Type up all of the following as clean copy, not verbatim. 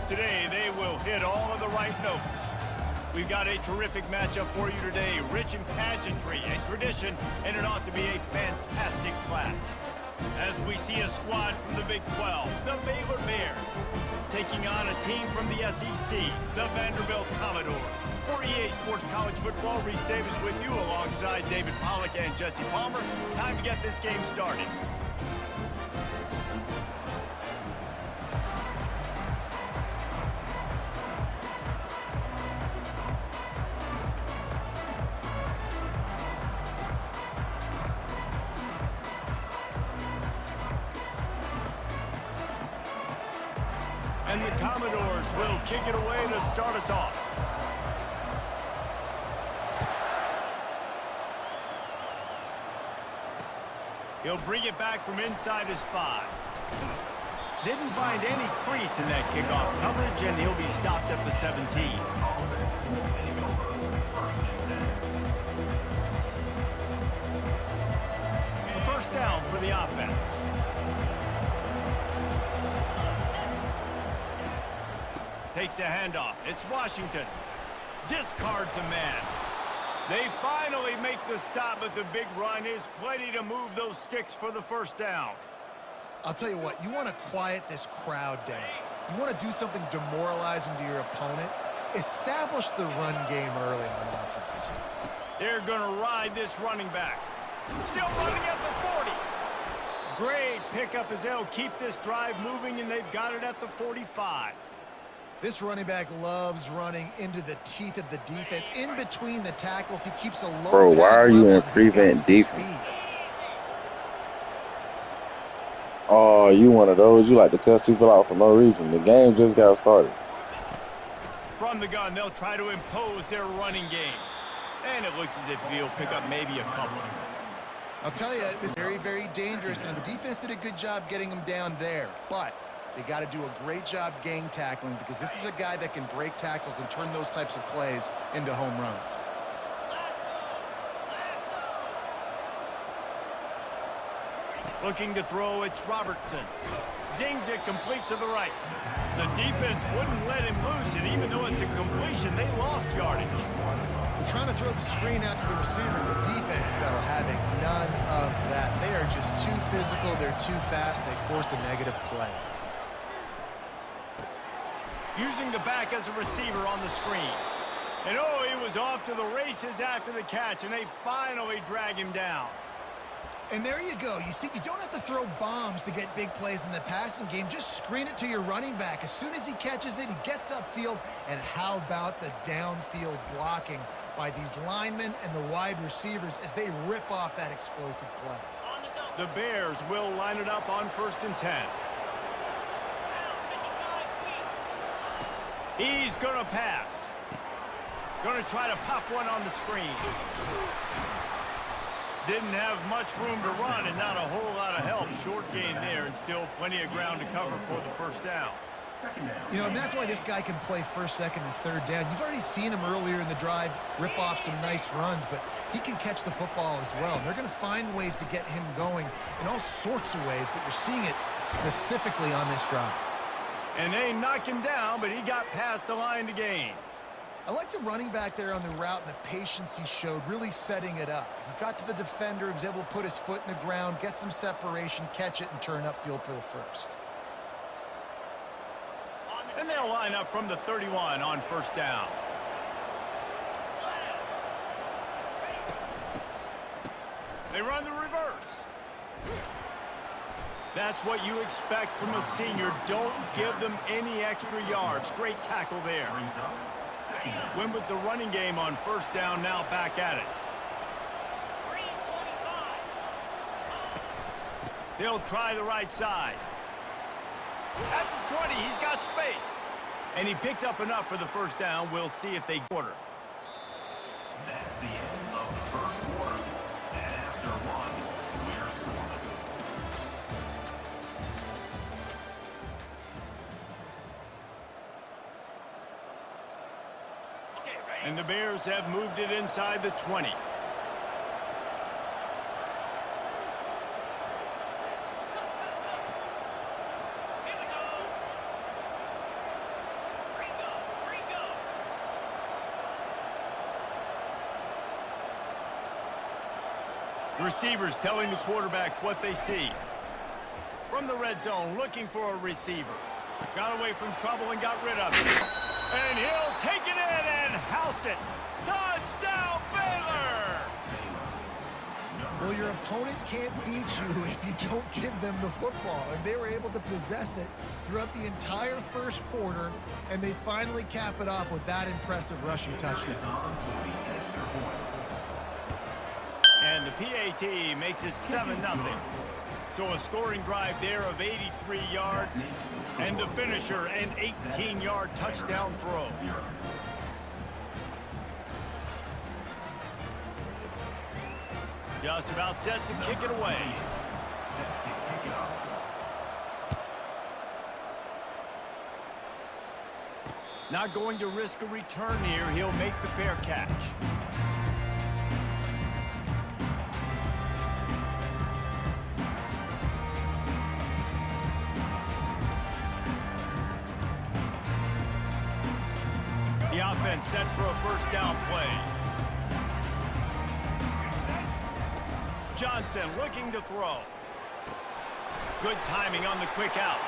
today, they will hit all of the right notes. We've got a terrific matchup for you today, rich in pageantry and tradition, and it ought to be a fantastic clash. As we see a squad from the Big 12, the Baylor Bears, taking on a team from the SEC, the Vanderbilt Commodores. For EA Sports College Football, Reese Davis with you alongside David Pollack and Jesse Palmer. Time to get this game started. And the Commodores will kick it away to start us off. He'll bring it back from inside his 5. Didn't find any crease in that kickoff coverage, and he'll be stopped at the 17. A first down for the offense. Takes a handoff. It's Washington. Discards a man. They finally make the stop, but the big run is plenty to move those sticks for the first down. I'll tell you what, you want to quiet this crowd down. You want to do something demoralizing to your opponent. Establish the run game early on offense. They're going to ride this running back. Still running at the 40. Great pickup as they'll keep this drive moving, and they've got it at the 45. This running back loves running into the teeth of the defense. In between the tackles, he keeps a low. Bro, why are you in prevent defense? Oh, you one of those. You like to cuss people out for no reason. The game just got started. From the gun, they'll try to impose their running game. And it looks as if he'll pick up maybe a couple. I'll tell you, this is very, very dangerous. And the defense did a good job getting him down there. But they got to do a great job gang tackling, because this is a guy that can break tackles and turn those types of plays into home runs. Looking to throw, it's Robertson. Zings it complete to the right. The defense wouldn't let him loose, and even though it's a completion, they lost yardage. They're trying to throw the screen out to the receiver. The defense, though, having none of that. They are just too physical. They're too fast. And they force a negative play. Using the back as a receiver on the screen. And oh, he was off to the races after the catch, and they finally drag him down. And there you go. You see, you don't have to throw bombs to get big plays in the passing game. Just screen it to your running back. As soon as he catches it, he gets upfield. And how about the downfield blocking by these linemen and the wide receivers as they rip off that explosive play? The Bears will line it up on 1st and 10. He's going to pass. Going to try to pop one on the screen. Didn't have much room to run and not a whole lot of help. Short gain there, and still plenty of ground to cover for the first down. You know, and that's why this guy can play 1st, 2nd, and 3rd down. You've already seen him earlier in the drive rip off some nice runs, but he can catch the football as well. And they're going to find ways to get him going in all sorts of ways, but you're seeing it specifically on this drive. And they knock him down, but he got past the line to gain. I like the running back there on the route and the patience he showed, really setting it up. He got to the defender, he was able to put his foot in the ground, get some separation, catch it, and turn upfield for the first. And they'll line up from the 31 on 1st down. They run the reverse. That's what you expect from a senior. Don't give them any extra yards. Great tackle there. Went with the running game on 1st down, now back at it. They'll try the right side. At the 20, he's got space. And he picks up enough for the first down. We'll see if they quarter. That's the end of the first quarter. And after one, we're scoreless. And the Bears have moved it inside the 20. Receivers telling the quarterback what they see. From the red zone, looking for a receiver. Got away from trouble and got rid of it. And he'll take it in and house it. Touchdown, Baylor! Well, your opponent can't beat you if you don't give them the football. And they were able to possess it throughout the entire first quarter, and they finally cap it off with that impressive rushing touchdown. And the PAT makes it 7-0. So a scoring drive there of 83 yards, and the finisher, an 18-yard touchdown throw. Just about set to kick it away. Not going to risk a return here. He'll make the fair catch. The offense set for a first down play. Johnson looking to throw. Good timing on the quick out.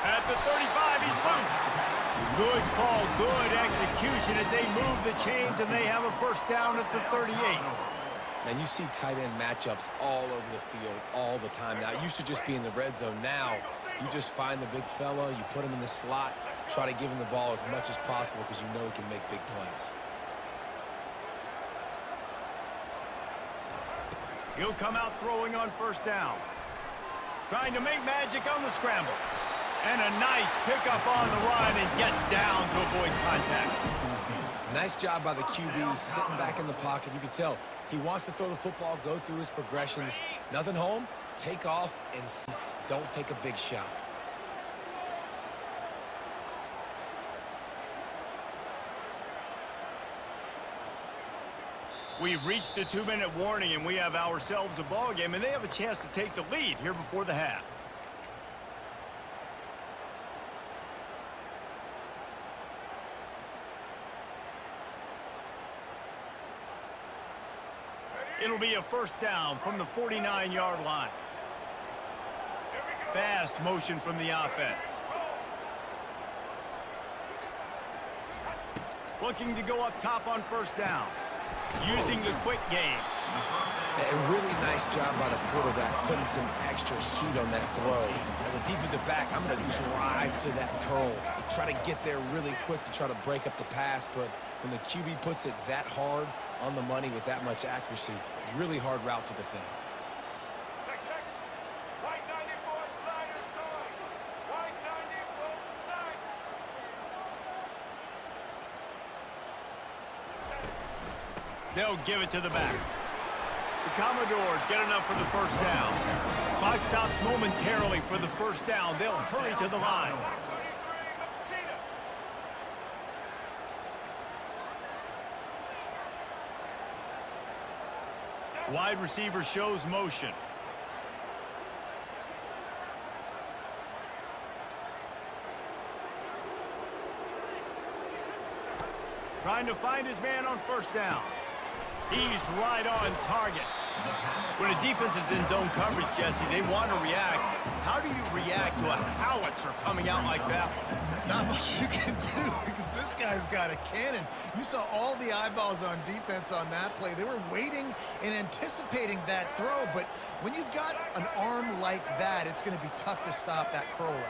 At the 35, he's loose. Good call, good execution as they move the chains and they have a first down at the 38. And you see tight end matchups all over the field all the time. Now, it used to just be in the red zone. Now, you just find the big fella, you put him in the slot, try to give him the ball as much as possible because you know he can make big plays. He'll come out throwing on first down. Trying to make magic on the scramble. And a nice pickup on the run and gets down to avoid contact. Nice job by the QB sitting back in the pocket. You can tell he wants to throw the football, go through his progressions. Nothing home, take off, and don't take a big shot. We've reached the 2-minute warning, and we have ourselves a ball game, and they have a chance to take the lead here before the half. It'll be a first down from the 49-yard line. Fast motion from the offense. Looking to go up top on first down. Using the quick game. A really nice job by the quarterback putting some extra heat on that throw. As a defensive back, I'm going to drive to that curl. Try to get there really quick to try to break up the pass, but when the QB puts it that hard on the money with that much accuracy, really hard route to defend. They'll give it to the back. The Commodores get enough for the first down. Clock stops momentarily for the first down. They'll hurry to the line. Wide receiver shows motion. Trying to find his man on first down. He's right on target. When a defense is in zone coverage, Jesse, they want to react. How do you react to a howitzer coming out like that? Not much you can do because this guy's got a cannon. You saw all the eyeballs on defense on that play. They were waiting and anticipating that throw, but when you've got an arm like that, it's going to be tough to stop that curl route.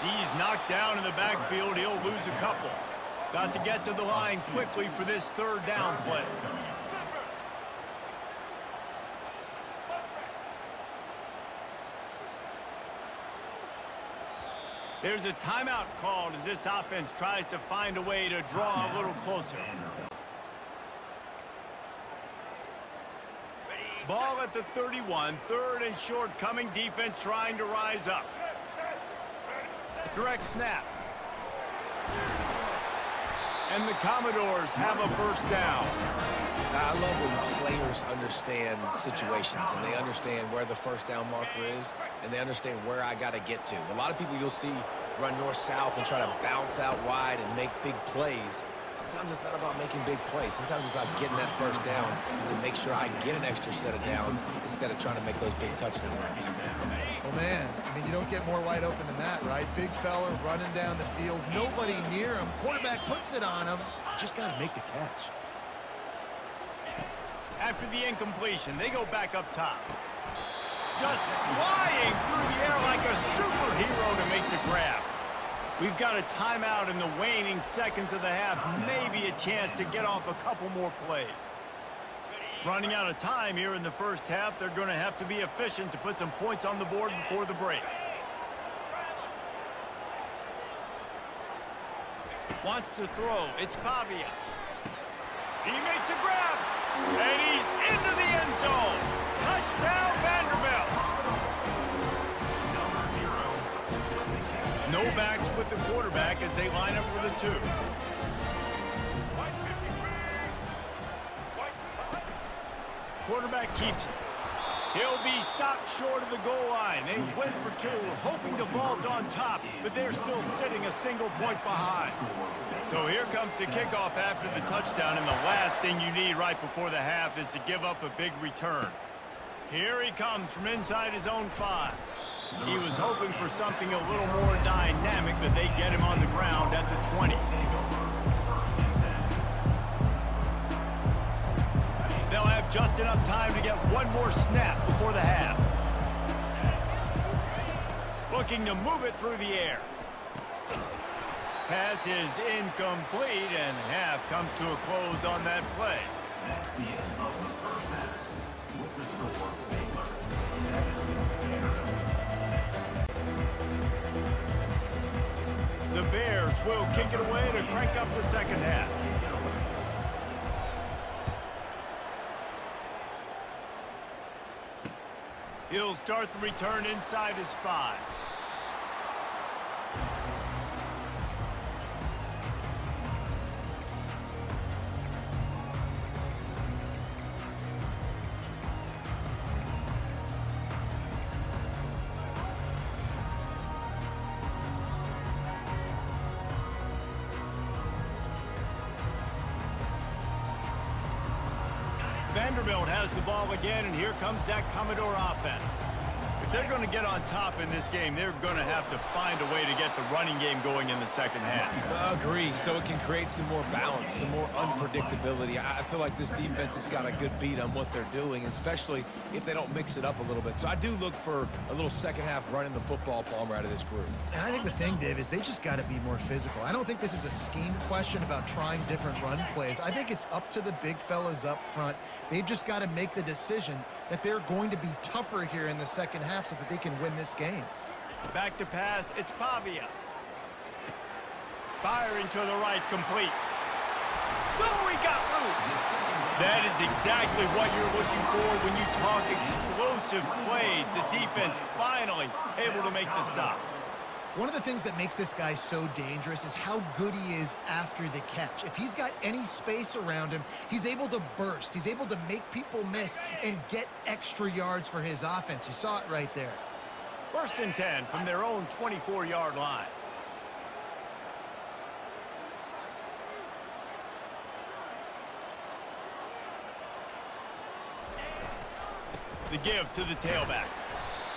He's knocked down in the backfield. He'll lose a couple. Got to get to the line quickly for this third down play. There's a timeout called as this offense tries to find a way to draw a little closer. Ball at the 31, third and short coming, defense trying to rise up. Direct snap. And the Commodores have a first down. I love when players understand situations and they understand where the first down marker is and they understand where I got to get to. A lot of people you'll see run north-south and try to bounce out wide and make big plays. Sometimes it's not about making big plays. Sometimes it's about getting that first down to make sure I get an extra set of downs instead of trying to make those big touchdown runs. Well, man, I mean, you don't get more wide open than that, right? Big fella running down the field, nobody near him. Quarterback puts it on him. Just got to make the catch. After the incompletion, they go back up top. Just flying through the air like a superhero to make the grab. We've got a timeout in the waning seconds of the half. Maybe a chance to get off a couple more plays. Running out of time here in the first half. They're going to have to be efficient to put some points on the board before the break. Wants to throw. It's Pavia. He makes a grab. And he's into the end zone. Touchdown, Vanderbilt. No backs with the quarterback as they line up for the 2. Quarterback keeps it. He'll be stopped short of the goal line. They went for 2, hoping to vault on top, but they're still sitting a single point behind. So here comes the kickoff after the touchdown, and the last thing you need right before the half is to give up a big return. Here he comes from inside his own 5. He was hoping for something a little more dynamic, but they get him on the ground at the 20. They'll have just enough time to get one more snap before the half. Looking to move it through the air. Pass is incomplete, and half comes to a close on that play. That's the end of the first half. With the score, Baylor 7, The Bears will kick it away to crank up the second half. He'll start the return inside his 5. Vanderbilt has the ball again, and here comes that Commodore offense. If they're going to get on top in this game, they're going to have to find a way to get the running game going in the second half. I agree, so it can create some more balance, some more unpredictability. I feel like this defense has got a good beat on what they're doing, especially if they don't mix it up a little bit. So I do look for a little second half running the football, Palmer, out of this group. And I think the thing, Dave, is they just got to be more physical. I don't think this is a scheme question about trying different run plays. I think it's up to the big fellas up front. They've just got to make the decision that they're going to be tougher here in the second half so that they can win this game. Back to pass, it's Pavia. Firing to the right, complete. Oh, he got loose. That is exactly what you're looking for when you talk explosive plays. The defense finally able to make the stop. One of the things that makes this guy so dangerous is how good he is after the catch. If he's got any space around him, he's able to burst. He's able to make people miss and get extra yards for his offense. You saw it right there. 1st and 10 from their own 24-yard line. The give to the tailback.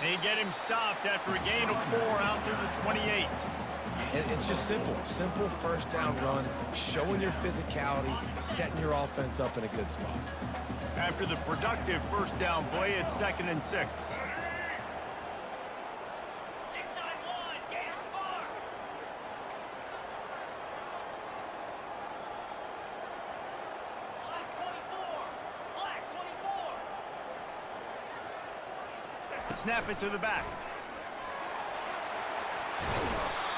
They get him stopped after a gain of 4 out to the 28. And it's just simple. Simple first down run, showing your physicality, setting your offense up in a good spot. After the productive first down play, it's 2nd and 6. Snap it to the back.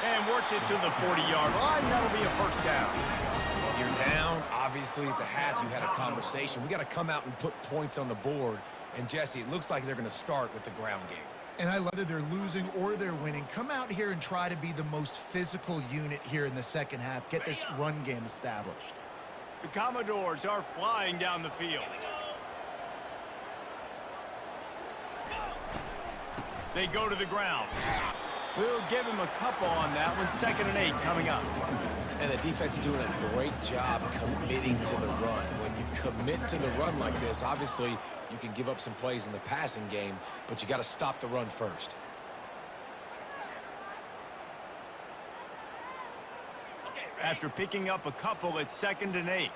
And works it to the 40-yard line. That'll be a first down. You're down. Obviously, at the half, you had a conversation. We got to come out and put points on the board. And, Jesse, it looks like they're going to start with the ground game. And I love it. They're losing or they're winning. Come out here and try to be the most physical unit here in the second half. Get this run game established. The Commodores are flying down the field. They go to the ground. We'll give him a couple on that one. 2nd and 8 coming up. And the defense doing a great job committing to the run. When you commit to the run like this, obviously you can give up some plays in the passing game, but you got to stop the run first. After picking up a couple, it's 2nd and 8.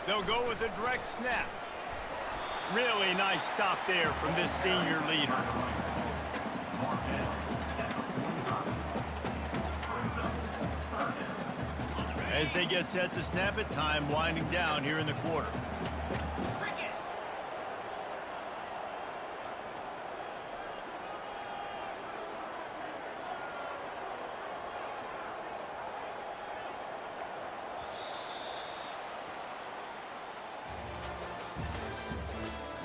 They'll go with a direct snap. Really nice stop there from this senior leader. As they get set to snap it, time winding down here in the quarter.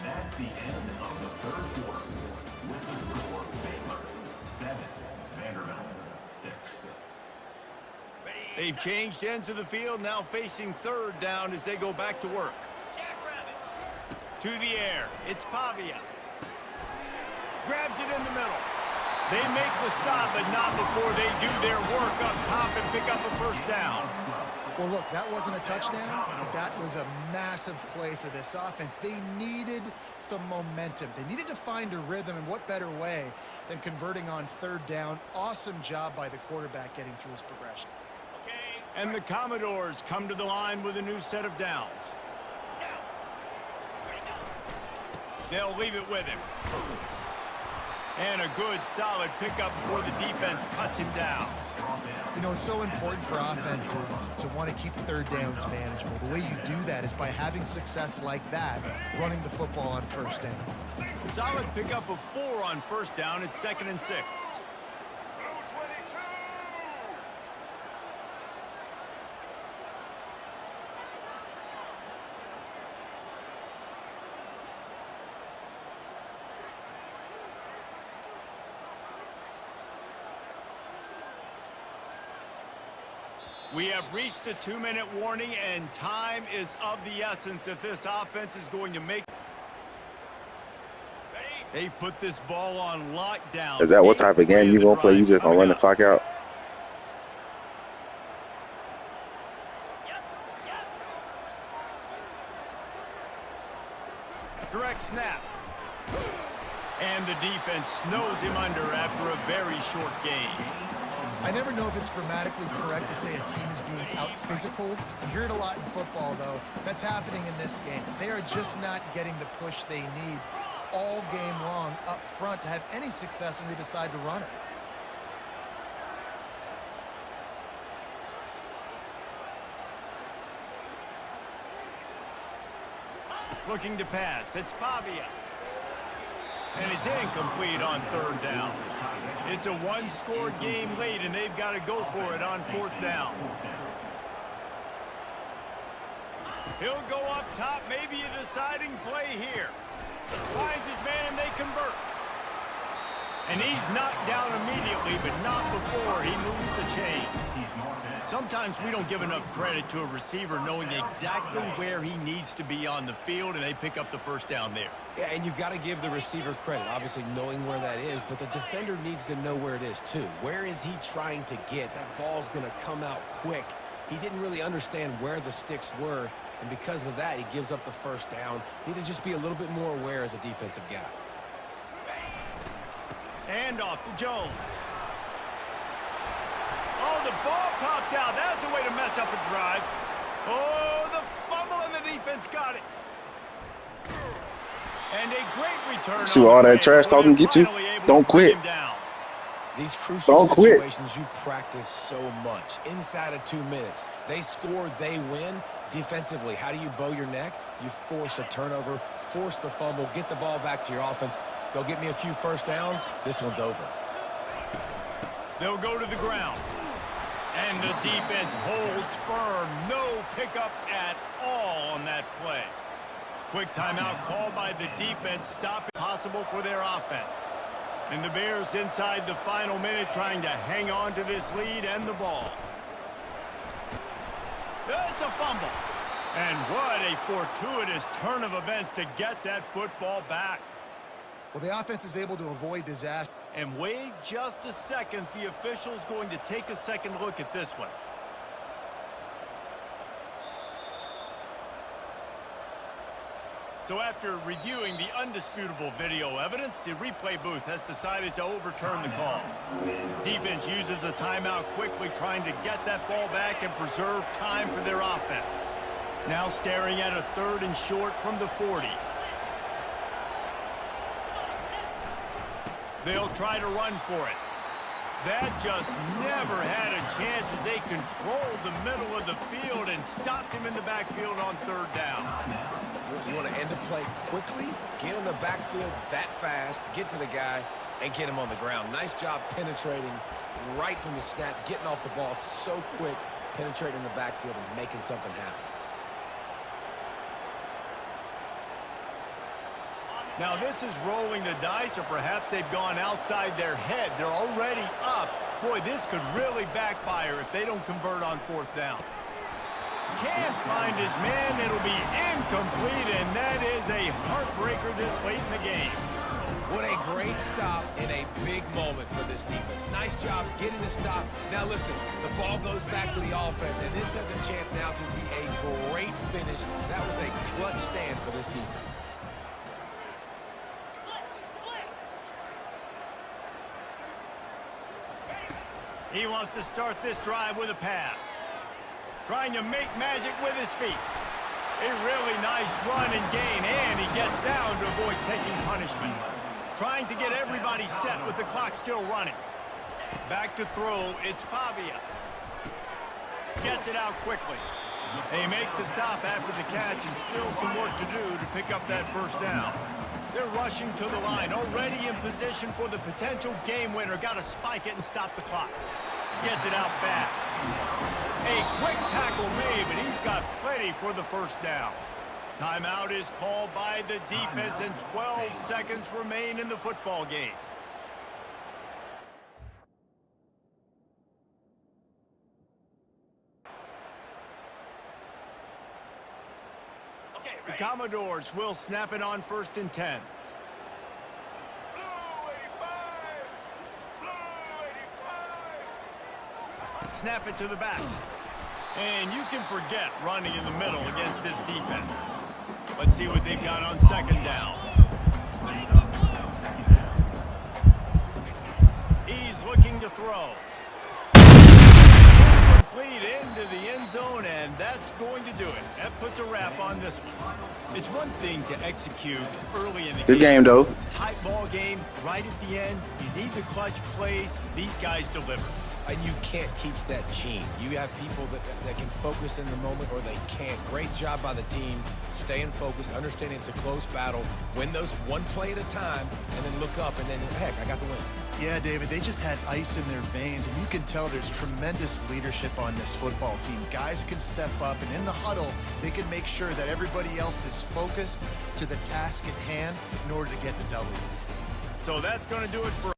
That's the end of the third quarter. With the score, Baylor 7, Vanderbilt 6. They've changed ends of the field, now facing 3rd down as they go back to work. To the air, it's Pavia. Grabs it in the middle. They make the stop, but not before they do their work up top and pick up a 1st down. Well, look, that wasn't a touchdown, but that was a massive play for this offense. They needed some momentum. They needed to find a rhythm, and what better way than converting on 3rd down. Awesome job by the quarterback getting through his progression. And the Commodores come to the line with a new set of downs. They'll leave it with him. And a good, solid pickup before the defense cuts him down. You know, it's so important for offenses to want to keep 3rd downs manageable. The way you do that is by having success like that, running the football on 1st down. Solid pickup of 4 on 1st down. It's 2nd and 6. We have reached the 2-minute warning, and time is of the essence if this offense is going to make. They've put this ball on lockdown. Is that what type of game you gonna play? You just gonna run the clock out? Direct snap. And the defense snows him under after a very short game. I never know if it's grammatically correct to say a team is being out-physicaled. You hear it a lot in football, though. That's happening in this game. They are just not getting the push they need all game long up front to have any success when they decide to run it. Looking to pass. It's Pavia. And it's incomplete on 3rd down. It's a 1-score game late, and they've got to go for it on 4th down. He'll go up top, maybe a deciding play here. Finds his man, and they convert. And he's knocked down immediately, but not before he moves the chains. Sometimes we don't give enough credit to a receiver knowing exactly where he needs to be on the field, and they pick up the 1st down there. Yeah, and you've got to give the receiver credit, obviously knowing where that is, but the defender needs to know where it is too. Where is he trying to get? That ball's going to come out quick. He didn't really understand where the sticks were, and because of that, he gives up the 1st down. Need to just be a little bit more aware as a defensive guy. And off to Jones. Oh, the ball popped out. That's a way to mess up a drive. Oh, the fumble, and the defense got it. And a great return. See what all that trash talking get you? Don't quit. These crucial Don't quit. situations you practice so much. Inside of 2 minutes, they score, they win. Defensively, how do you bow your neck? You force a turnover, force the fumble, get the ball back to your offense. Go get me a few 1st downs. This one's over. They'll go to the ground. And the defense holds firm. No pickup at all on that play. Quick timeout called by the defense. Stop it possible for their offense. And the Bears inside the final minute trying to hang on to this lead and the ball. It's a fumble. And what a fortuitous turn of events to get that football back. Well, the offense is able to avoid disaster. And wait just a second. The official's going to take a second look at this one. So after reviewing the undisputable video evidence, the replay booth has decided to overturn the call. Defense uses a timeout quickly, trying to get that ball back and preserve time for their offense. Now staring at a 3rd and short from the 40. They'll try to run for it. That just never had a chance as they controlled the middle of the field and stopped him in the backfield on 3rd down. You want to end the play quickly, get in the backfield that fast, get to the guy, and get him on the ground. Nice job penetrating right from the snap, getting off the ball so quick, penetrating the backfield and making something happen. Now this is rolling the dice, or perhaps they've gone outside their head. They're already up. Boy, this could really backfire if they don't convert on 4th down. Can't find his man. It'll be incomplete, and that is a heartbreaker this late in the game. What a great stop in a big moment for this defense. Nice job getting the stop. Now listen, the ball goes back to the offense, and this has a chance now to be a great finish. That was a clutch stand for this defense. He wants to start this drive with a pass. Trying to make magic with his feet. A really nice run and gain, and he gets down to avoid taking punishment. Trying to get everybody set with the clock still running. Back to throw, it's Pavia. Gets it out quickly. They make the stop after the catch, and still some work to do to pick up that 1st down. They're rushing to the line, already in position for the potential game winner. Got to spike it and stop the clock. Gets it out fast. A quick tackle made, but he's got plenty for the 1st down. Timeout is called by the defense, and 12 seconds remain in the football game. The Commodores will snap it on 1st and 10. Snap it to the back. And you can forget running in the middle against this defense. Let's see what they've got on 2nd down. He's looking to throw. Complete into the end zone, and that's going to do it. That puts a wrap on this one. It's one thing to execute early in the game. Good game, though. Tight ball game, right at the end. You need the clutch plays. These guys deliver. And you can't teach that gene. You have people that can focus in the moment, or they can't. Great job by the team, staying focused, understanding it's a close battle, win those one play at a time, and then look up, and then, heck, I got the win. Yeah, David, they just had ice in their veins, and you can tell there's tremendous leadership on this football team. Guys can step up, and in the huddle, they can make sure that everybody else is focused to the task at hand in order to get the W. So that's going to do it for